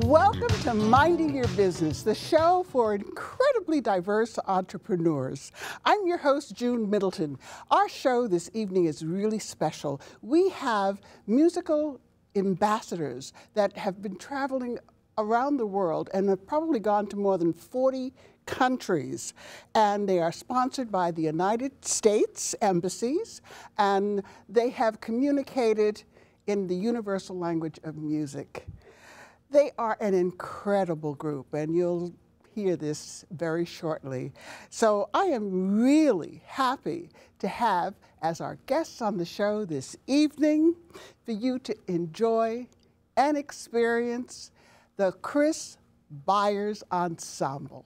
Welcome to Minding Your Business, the show for incredibly diverse entrepreneurs. I'm your host, June Middleton. Our show this evening is really special. We have musical ambassadors that have been traveling around the world and have probably gone to more than 40 countries. And they are sponsored by the United States embassies, and they have communicated in the universal language of music. They are an incredible group, and you'll hear this very shortly. So I am really happy to have as our guests on the show this evening for you to enjoy and experience the Chris Byars Ensemble.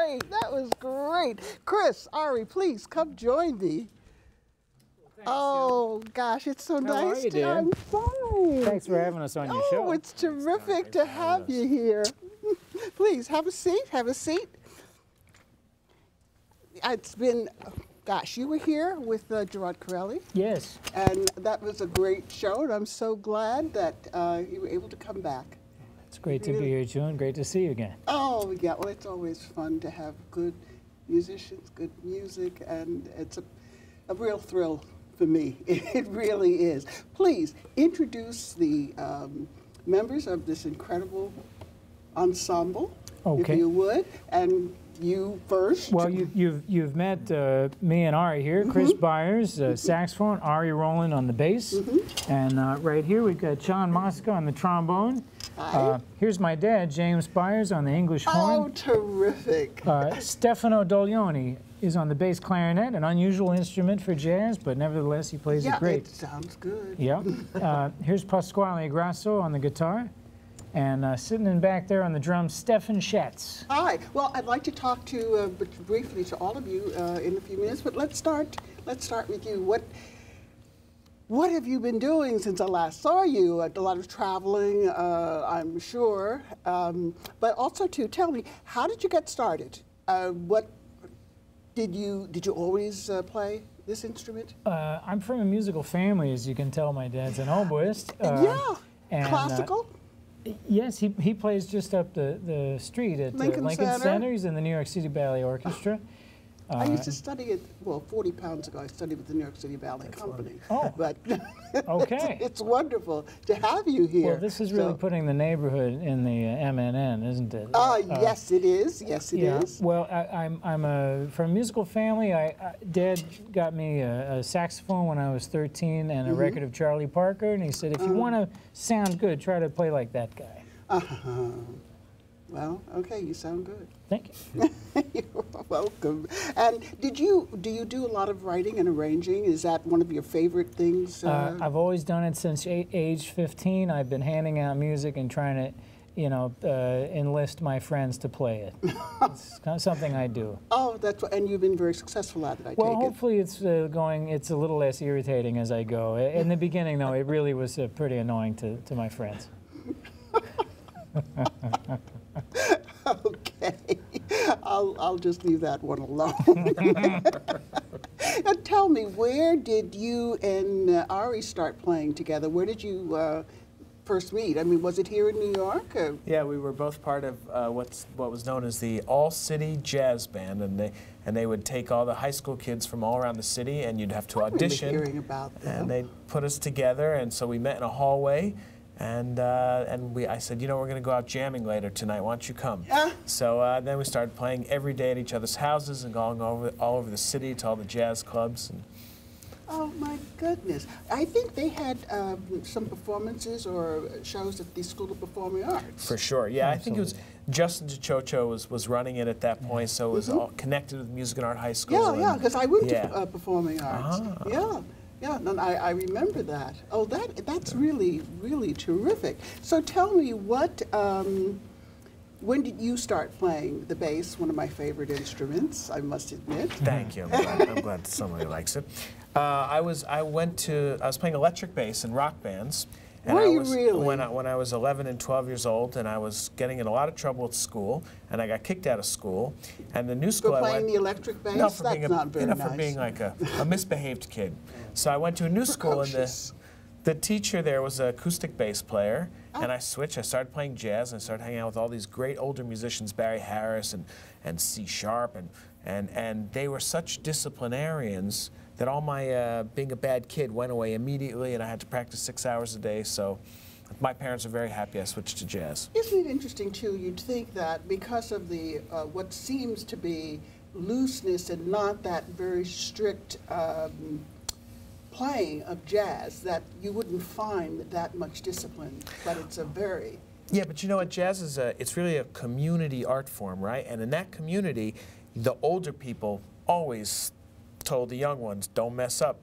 great. That was great. Chris, Ari, please come join me. Oh, gosh, it's so nice. How are you, dear? I'm fine. Thanks for having us on your show. Oh, it's terrific to have you here. Please, have a seat, have a seat. It's been, gosh, you were here with Gerard Corelli. Yes. And that was a great show, and I'm so glad that you were able to come back. It's great to be here, June. Great to see you again. Oh, yeah, well, it's always fun to have good musicians, good music, and it's a real thrill for me. It really is. Please introduce the members of this incredible ensemble, if you would, and you first. Well, you've met me and Ari here. Chris Byars, saxophone, Ari Roland on the bass, and right here we've got John Mosca on the trombone. Here's my dad, James Byars, on the English horn. Oh, terrific. Stefano Doglioni is on the bass clarinet, an unusual instrument for jazz, but nevertheless he plays it great. It sounds good. Yeah. Here's Pasquale Grasso on the guitar, and sitting in back there on the drums, Stefan Schatz. Hi. Well, I'd like to talk to briefly to all of you in a few minutes, but let's start with you. What have you been doing since I last saw you? A lot of traveling, I'm sure, but also to tell me, how did you get started? Did you always play this instrument? I'm from a musical family, as you can tell. My dad's an oboist. Classical? Yes, he plays just up the street at Lincoln Center. He's in the New York City Ballet Orchestra. I used to study it, well, 40 pounds ago, I studied with the New York City Ballet Company. Oh, but okay. It's wonderful to have you here. Well, this is really putting the neighborhood in the MNN, isn't it? Yes, it is. Yes, it is. Well, I'm from a musical family. Dad got me a saxophone when I was 13 and a record of Charlie Parker, and he said, if you want to sound good, try to play like that guy. Well, okay, you sound good. Thank you. You're welcome. And do you do a lot of writing and arranging? Is that one of your favorite things? I've always done it since age 15. I've been handing out music and trying to, enlist my friends to play it. It's kind of something I do. Oh, and you've been very successful at it, I take it. Well, hopefully it's it's a little less irritating as I go. In the beginning, though, it really was pretty annoying to my friends. Okay, I'll just leave that one alone. And tell me, where did you and Ari start playing together? Where did you first meet? I mean, was it here in New York? Or? Yeah, we were both part of what was known as the All-City Jazz Band, and they would take all the high school kids from all around the city, and you'd have to audition. I remember hearing about them. And they'd put us together, and so we met in a hallway. And I said, we're going to go out jamming later tonight. Why don't you come? So then we started playing every day at each other's houses and going all over the city to all the jazz clubs. And oh my goodness! I think they had some performances or shows at the School of Performing Arts. For sure, yeah. Absolutely. I think it was Justin DiCioccio was running it at that point, so it was all connected with Music and Art High School. Yeah, because I went to Performing Arts. Yeah, and I remember that. Oh, that's really, really terrific. So tell me, when did you start playing the bass, one of my favorite instruments, I must admit? Thank you. I'm glad somebody likes it. I was playing electric bass in rock bands. And Were you really? When I was 11 and 12 years old, and I was getting in a lot of trouble at school, and I got kicked out of school. And the new school for playing the electric bass? No, for That's being not very nice. For being like a misbehaved kid. So I went to a new school, and the teacher there was an acoustic bass player, and I switched. I started playing jazz, and I started hanging out with all these great older musicians, Barry Harris and C Sharp, and they were such disciplinarians that all my being a bad kid went away immediately, and I had to practice 6 hours a day. So my parents are very happy I switched to jazz. Isn't it interesting, too, you'd think that because of the what seems to be looseness and not that very strict playing of jazz, that you wouldn't find that much discipline, but it's a very... Yeah, but you know what, jazz is it's really a community art form, right? And in that community, the older people always told the young ones, don't mess up,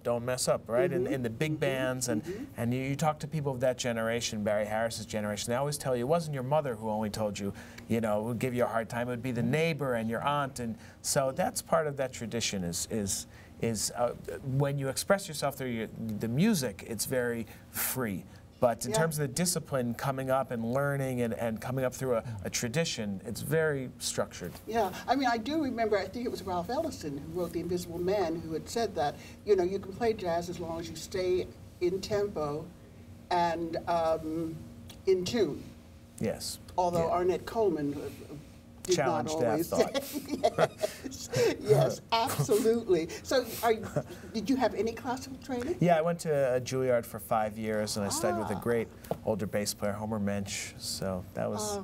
right? In the big bands, and you talk to people of that generation, Barry Harris's generation, they always tell you it wasn't your mother who only told you, you know, would give you a hard time. It would be the neighbor and your aunt, and so that's part of that tradition. Is when you express yourself through the music, it's very free. But in terms of the discipline coming up and learning and coming up through a tradition, it's very structured. Yeah, I mean, I do remember, I think it was Ralph Ellison who wrote The Invisible Man, who had said that, you know, you can play jazz as long as you stay in tempo and in tune. Yes. Although Arnett Coleman did challenge not that always. thought. Yes, absolutely. So, did you have any classical training? Yeah, I went to Juilliard for 5 years, and I studied with a great older bass player, Homer Mensch. So that was,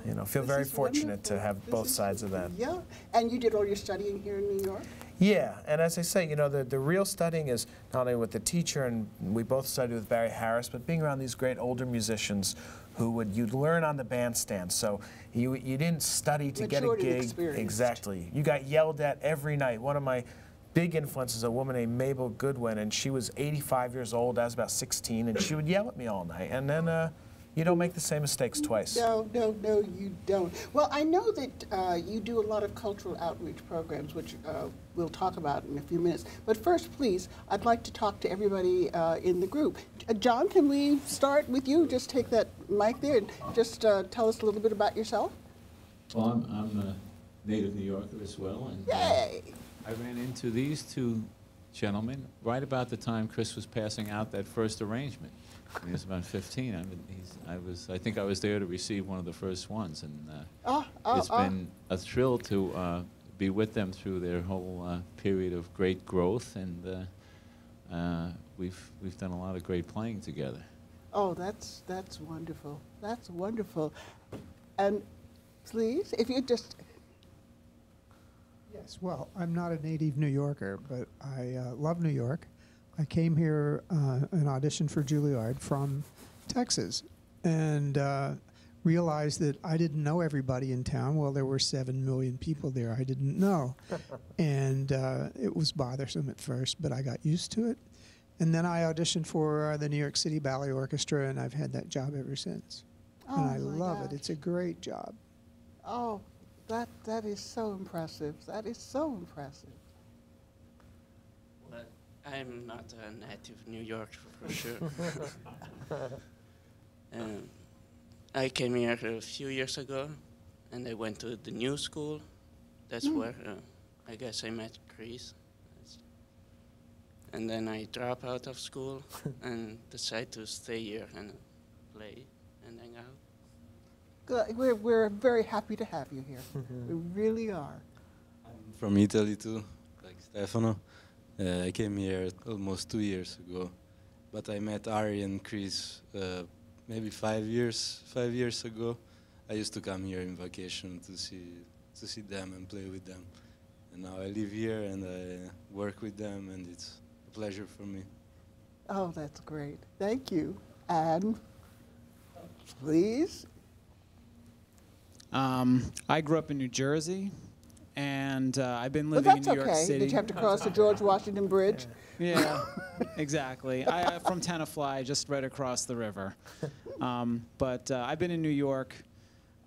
you know, feel very fortunate to have both sides of that. Yeah, and you did all your studying here in New York? Yeah, and as I say, you know, the real studying is not only with the teacher, and we both studied with Barry Harris, but being around these great older musicians who you'd learn on the bandstand. So you didn't study to get a gig. Exactly. You got yelled at every night. One of my big influences is a woman named Mabel Goodwin, and she was 85 years old. I was about 16, and she would yell at me all night. And then you don't make the same mistakes twice. No, you don't. Well, I know that you do a lot of cultural outreach programs, which we'll talk about in a few minutes. But first, please, I'd like to talk to everybody in the group. John, can we start with you? Just take that mic there and just tell us a little bit about yourself. Well, I'm a native New Yorker as well, and Yay! I ran into these two gentlemen right about the time Chris was passing out that first arrangement. He was about 15. I think I was there to receive one of the first ones, and it's been a thrill to be with them through their whole period of great growth, and we've done a lot of great playing together. Oh, that's wonderful. That's wonderful. And please, if you just. Yes, well, I'm not a native New Yorker, but I love New York. I came here and auditioned for Juilliard from Texas, and realized that I didn't know everybody in town. Well, there were 7 million people there I didn't know, and it was bothersome at first, but I got used to it. And then I auditioned for the New York City Ballet Orchestra, and I've had that job ever since. Oh, and I love it. It's a great job. Oh, that is so impressive. That is so impressive. Well, I'm not a native New Yorker for sure. I came here a few years ago, and I went to the new school. That's where I guess I met Chris. And then I dropped out of school and decided to stay here and play and hang out. Good. We're very happy to have you here. We really are. I'm from Italy too, like Stefano. I came here almost 2 years ago, but I met Ari and Chris maybe 5 years ago. I used to come here in vacation to see them and play with them, and now I live here and I work with them, and it's a pleasure for me. Oh, that's great. Thank you. And please. I grew up in New Jersey, and I've been living in New York City. Did you have to cross the George Washington Bridge? Yeah, exactly. I'm from Tenafly, just right across the river. But I've been in New York,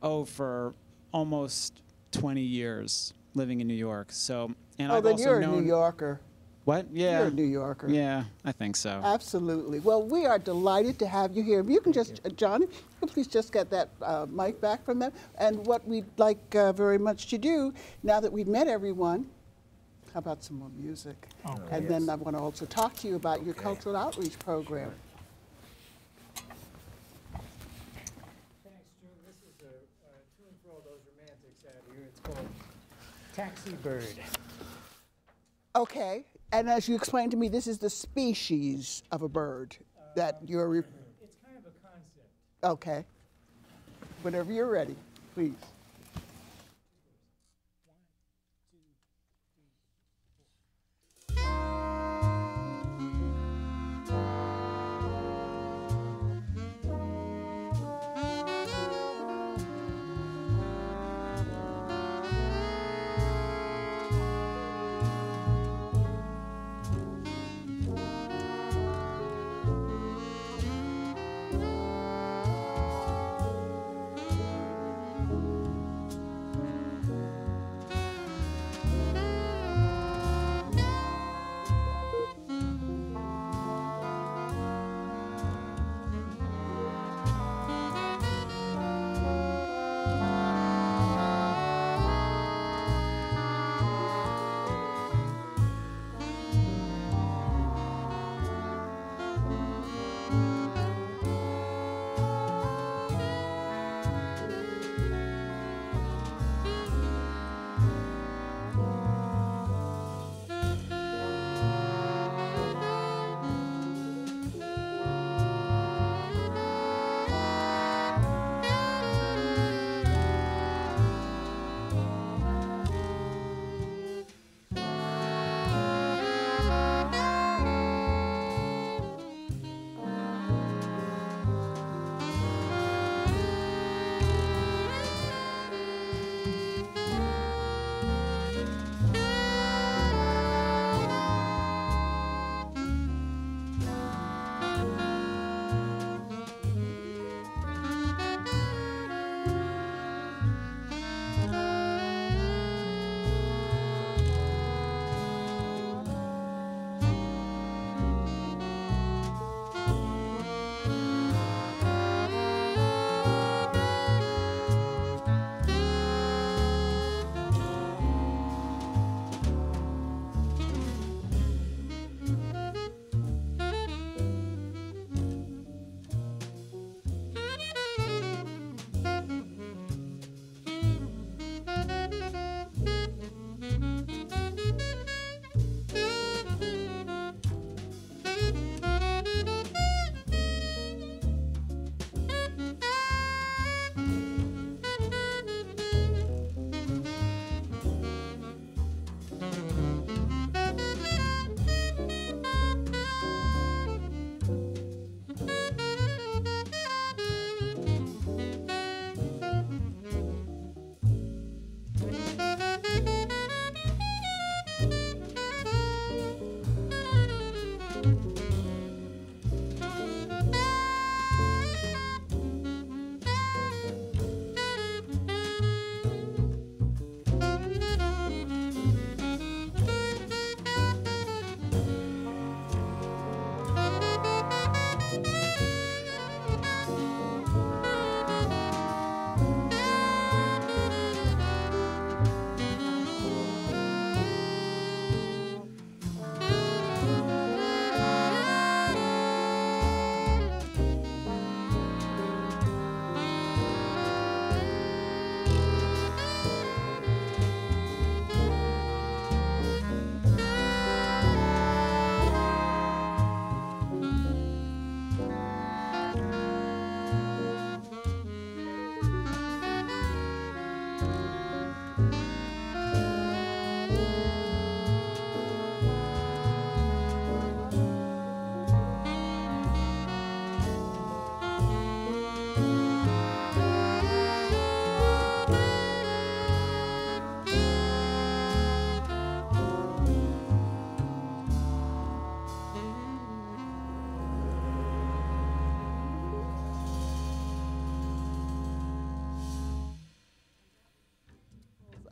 for almost 20 years, living in New York. So, and I've then also you're a known New Yorker. What? Yeah. You're a New Yorker. Yeah, I think so. Absolutely. Well, we are delighted to have you here. If you can just, John, if you could please just get that mic back from them. And what we'd like very much to do, now that we've met everyone, how about some more music? Okay. And then I want to also talk to you about your cultural outreach program. Thanks, June. This is a tune for all those romantics out here. It's called Taxi Bird. Okay. And as you explained to me, this is the species of a bird that you're. It's kind of a concept. Okay. Whenever you're ready, please.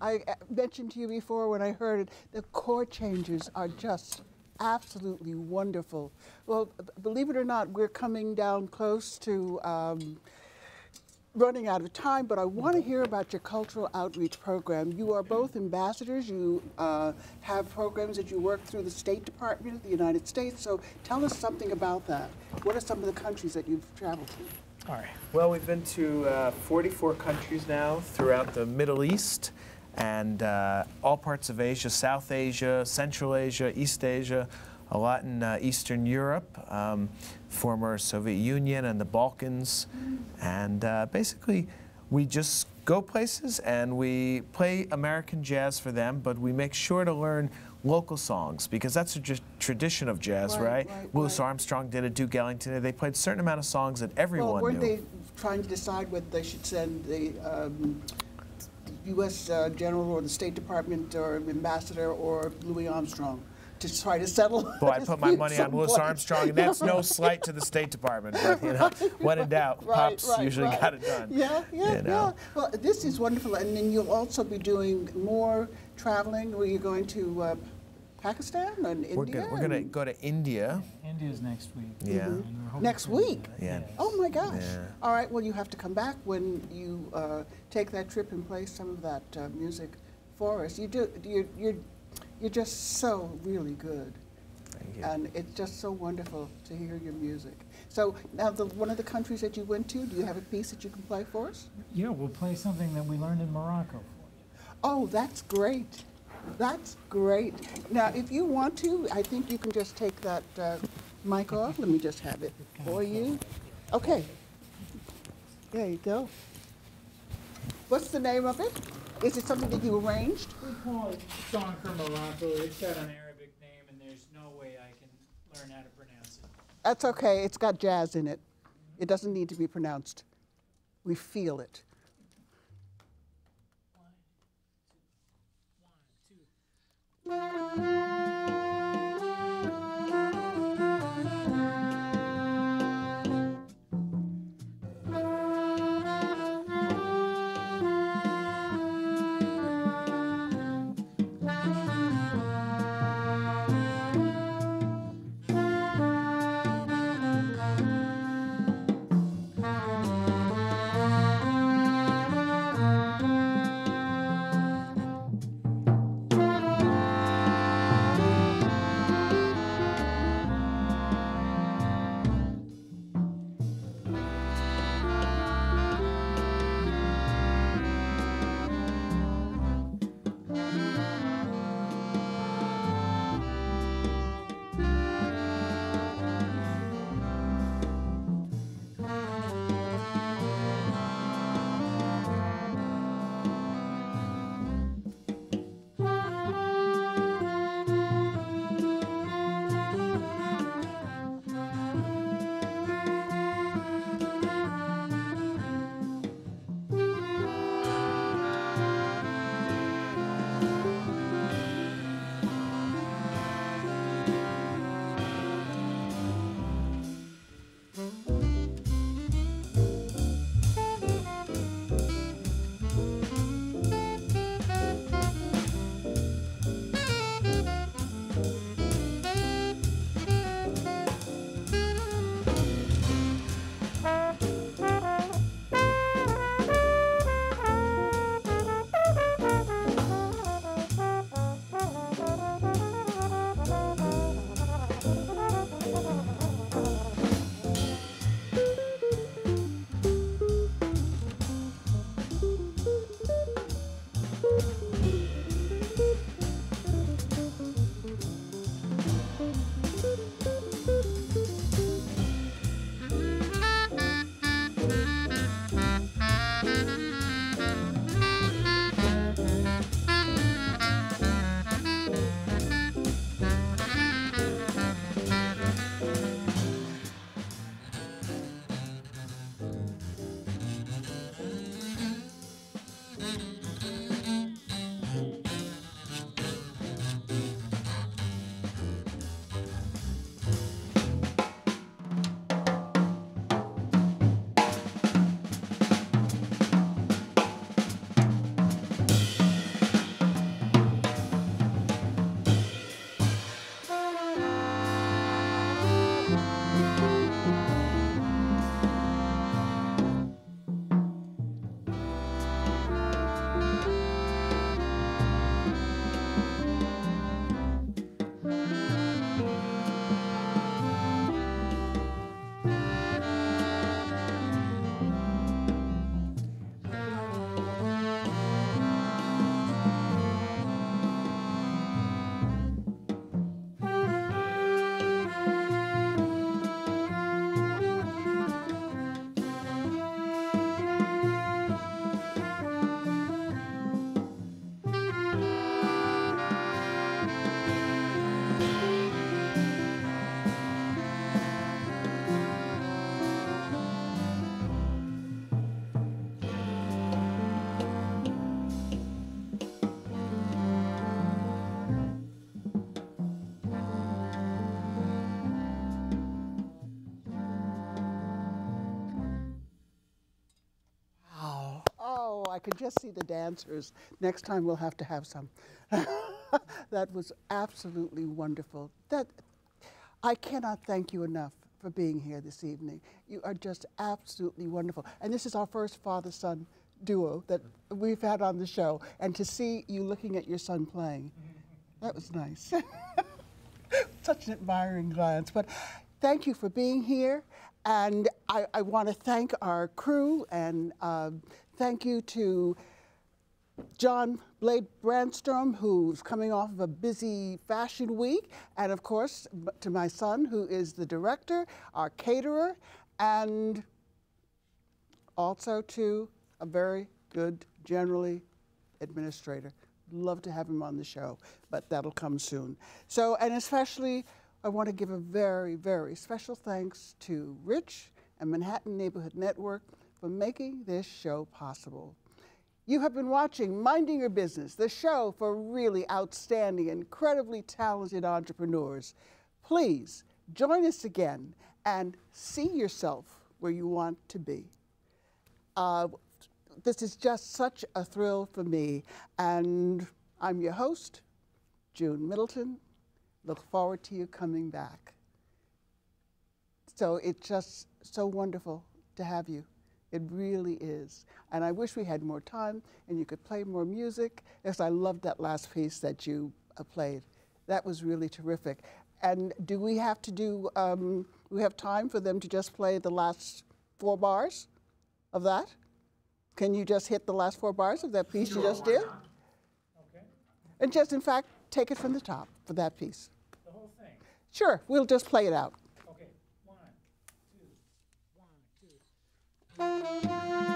I mentioned to you before when I heard it, the chord changes are just absolutely wonderful. Well, believe it or not, we're coming down close to running out of time, but I want to hear about your cultural outreach program. You are both ambassadors. You have programs that you work through the State Department of the United States. So tell us something about that. What are some of the countries that you've traveled to? All right. Well, we've been to 44 countries now throughout the Middle East and all parts of Asia, South Asia, Central Asia, East Asia, a lot in Eastern Europe, former Soviet Union and the Balkans. And basically, we just go places and we play American jazz for them, but we make sure to learn local songs because that's a tradition of jazz, right? Louis Armstrong did it, Duke Ellington did. They played a certain amount of songs that everyone weren't knew. they trying to decide whether they should send the U.S. General or the State Department or ambassador or Louis Armstrong to try to settle? Boy, I put my money on Louis Armstrong, and that's no slight to the State Department, but you know, when in doubt, Pops usually got it done. Yeah. Well, this is wonderful, and then you'll also be doing more traveling. Where you're going to Pakistan and India? We're gonna go to India. India's next week. Yeah. Next week? Yeah. Oh my gosh. Yeah. All right, well, you have to come back when you take that trip and play some of that music for us. You're just so really good. Thank you. And it's just so wonderful to hear your music. So now, one of the countries that you went to, do you have a piece that you can play for us? Yeah, we'll play something that we learned in Morocco for you. Oh, that's great. That's great. Now, if you want to, I think you can just take that mic off. Let me just have it for you. Okay. There you go. What's the name of it? Is it something that you arranged? We call it Song for Morocco. It's got an Arabic name, and there's no way I can learn how to pronounce it. That's okay. It's got jazz in it. It doesn't need to be pronounced. We feel it. One, two. can just see the dancers. Next time we'll have to have some. That was absolutely wonderful. I cannot thank you enough for being here this evening. You are just absolutely wonderful. And this is our first father-son duo that we've had on the show. And to see you looking at your son playing, that was nice. Such an admiring glance. But thank you for being here. And I want to thank our crew, and thank you to John Blade Brandstrom, who's coming off of a busy fashion week, and of course to my son, who is the director, our caterer, and also to a very good, generally, administrator. Love to have him on the show, but that'll come soon. So, and especially, I want to give a very, very special thanks to Rich and Manhattan Neighborhood Network for making this show possible. You have been watching Minding Your Business, the show for really outstanding, incredibly talented entrepreneurs. Please join us again and see yourself where you want to be. This is just such a thrill for me, and I'm your host, June Middleton. Look forward to you coming back. So it's just so wonderful to have you. It really is. And I wish we had more time and you could play more music, because I loved that last piece that you played. That was really terrific. And do we have to do, we have time for them to just play the last 4 bars of that? Can you just hit the last 4 bars of that piece you just did? Okay. And just, in fact, take it from the top for that piece. The whole thing? Sure, we'll just play it out. Okay, 1, 2, 1, 2.